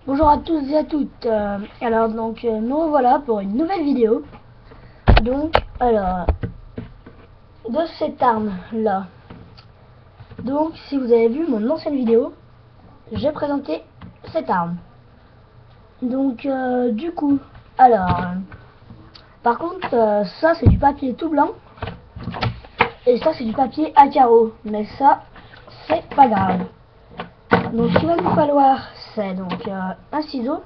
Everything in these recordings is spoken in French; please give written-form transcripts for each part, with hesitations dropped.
Bonjour à tous et à toutes. Nous revoilà pour une nouvelle vidéo. De cette arme là. Donc, si vous avez vu mon ancienne vidéo, j'ai présenté cette arme. Par contre, ça c'est du papier tout blanc et ça c'est du papier à carreaux. Mais ça, c'est pas grave. Donc, ce qu'il va nous falloir, c'est un ciseau,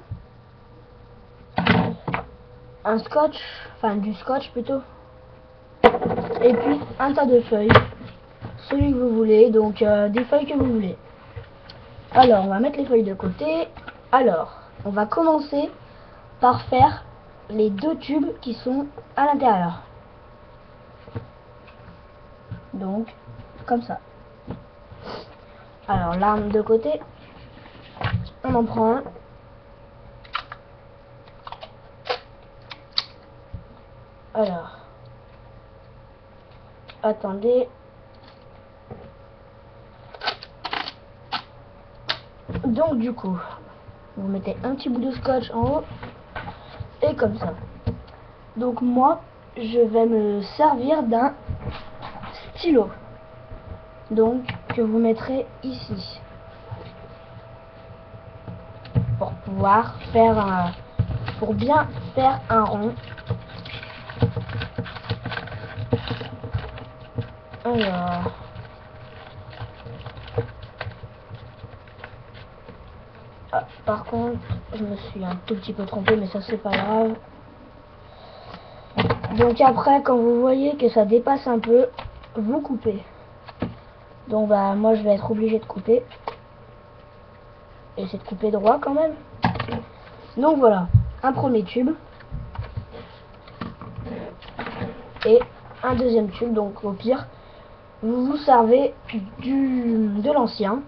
un scotch, enfin du scotch plutôt, et puis un tas de feuilles, celui que vous voulez, des feuilles que vous voulez. Alors on va mettre les feuilles de côté. Alors on va commencer par faire les deux tubes qui sont à l'intérieur, donc comme ça. Alors l'arme de côté, on en prend un. Alors attendez. Donc du coup, vous mettez un petit bout de scotch en haut et comme ça. Donc moi, je vais me servir d'un stylo, donc que vous mettrez ici pour pouvoir faire pour bien faire un rond. Alors par contre, je me suis un tout petit peu trompé, mais ça c'est pas grave. Donc après, quand vous voyez que ça dépasse un peu, vous coupez. Donc moi je vais être obligé de couper. Et c'est de couper droit quand même. Donc voilà, un premier tube. Et un deuxième tube, donc au pire, vous vous servez de l'ancien.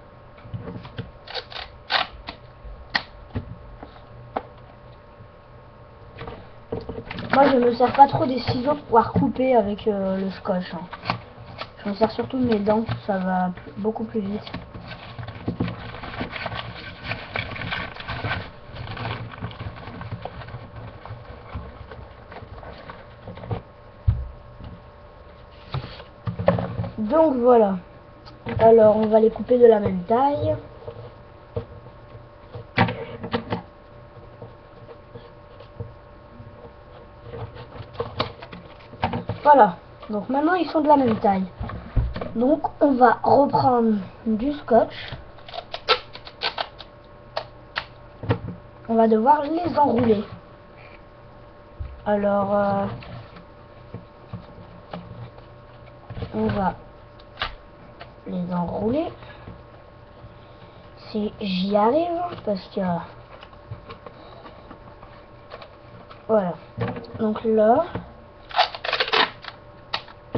Moi je me sers pas trop des ciseaux pour pouvoir couper avec le scotch. Je me sers surtout de mes dents, ça va beaucoup plus vite. Donc voilà. Alors on va les couper de la même taille. Voilà. Donc maintenant ils sont de la même taille. Donc on va reprendre du scotch. On va devoir les enrouler. Alors on va les enrouler. Si j'y arrive, parce que voilà. Donc là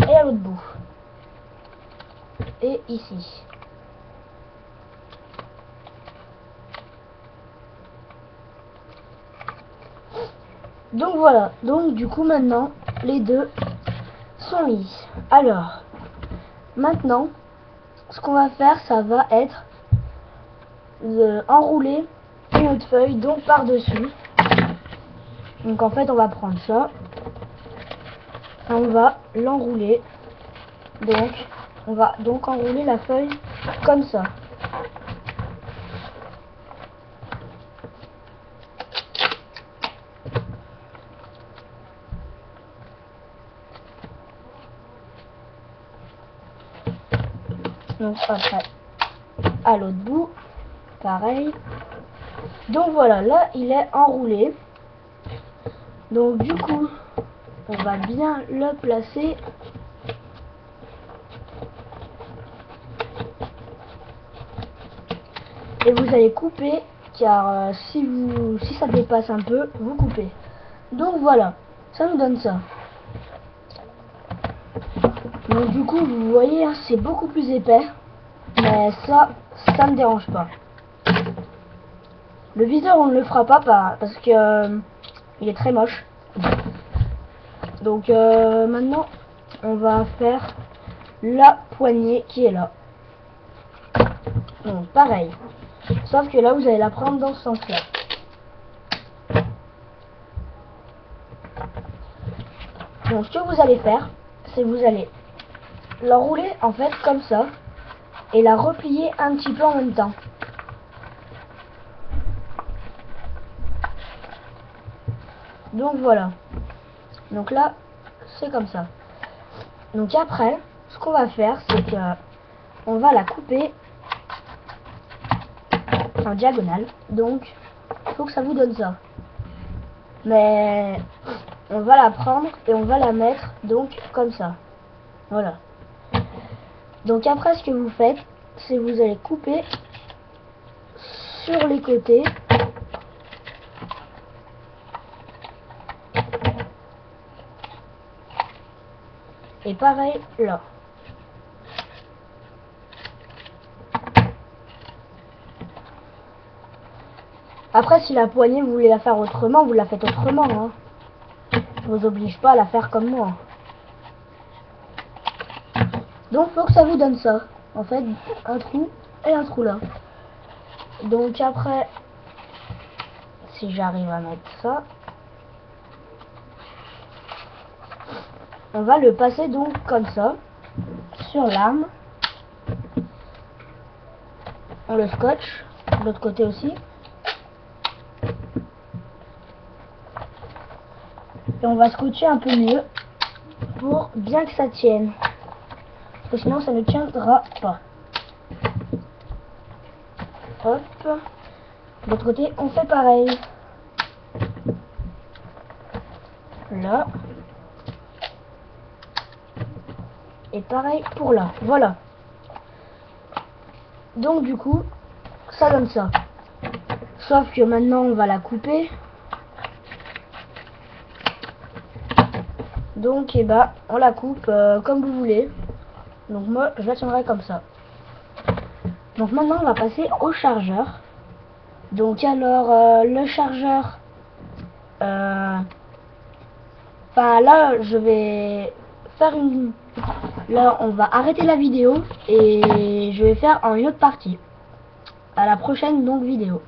et à l'autre bout et ici. Donc voilà. Donc du coup maintenant les deux sont mis. Alors maintenant ce qu'on va faire, ça va être enrouler une autre feuille donc par dessus. Donc en fait on va prendre ça, on va l'enrouler, donc on va donc enrouler la feuille comme ça. Donc après à l'autre bout pareil. Donc voilà, là il est enroulé. Donc du coup on va bien le placer et vous allez couper, car si ça dépasse un peu, vous coupez. Donc voilà, ça nous donne ça. Donc du coup vous voyez, hein, c'est beaucoup plus épais, mais ça me dérange pas. Le viseur on ne le fera pas parce que il est très moche. Donc maintenant on va faire la poignée qui est là. Donc pareil, sauf que là vous allez la prendre dans ce sens là. Donc ce que vous allez faire, c'est vous allez l'enrouler en fait comme ça et la replier un petit peu en même temps. Donc voilà. Donc là, c'est comme ça. Donc après, ce qu'on va faire, c'est que on va la couper en diagonale. Donc, il faut que ça vous donne ça. Mais on va la prendre et on va la mettre donc comme ça. Voilà. Donc après, ce que vous faites, c'est vous allez couper sur les côtés. Et pareil là. Après, si la poignée, vous voulez la faire autrement, vous la faites autrement. Hein. Je vous oblige pas à la faire comme moi. Donc, faut que ça vous donne ça. En fait, un trou et un trou là. Donc après, si j'arrive à mettre ça, on va le passer donc comme ça, sur l'arme. On le scotche, de l'autre côté aussi. Et on va scotcher un peu mieux pour bien que ça tienne. Parce que sinon ça ne tiendra pas. Hop. De l'autre côté, on fait pareil. Là. Et pareil pour là. Voilà. Donc du coup, ça donne ça. Sauf que maintenant on va la couper. Donc on la coupe comme vous voulez. Donc moi je la tiendrai comme ça. Donc maintenant on va passer au chargeur. Donc alors le chargeur, enfin là je vais faire une, là on va arrêter la vidéo et je vais faire en une autre partie. À la prochaine donc vidéo.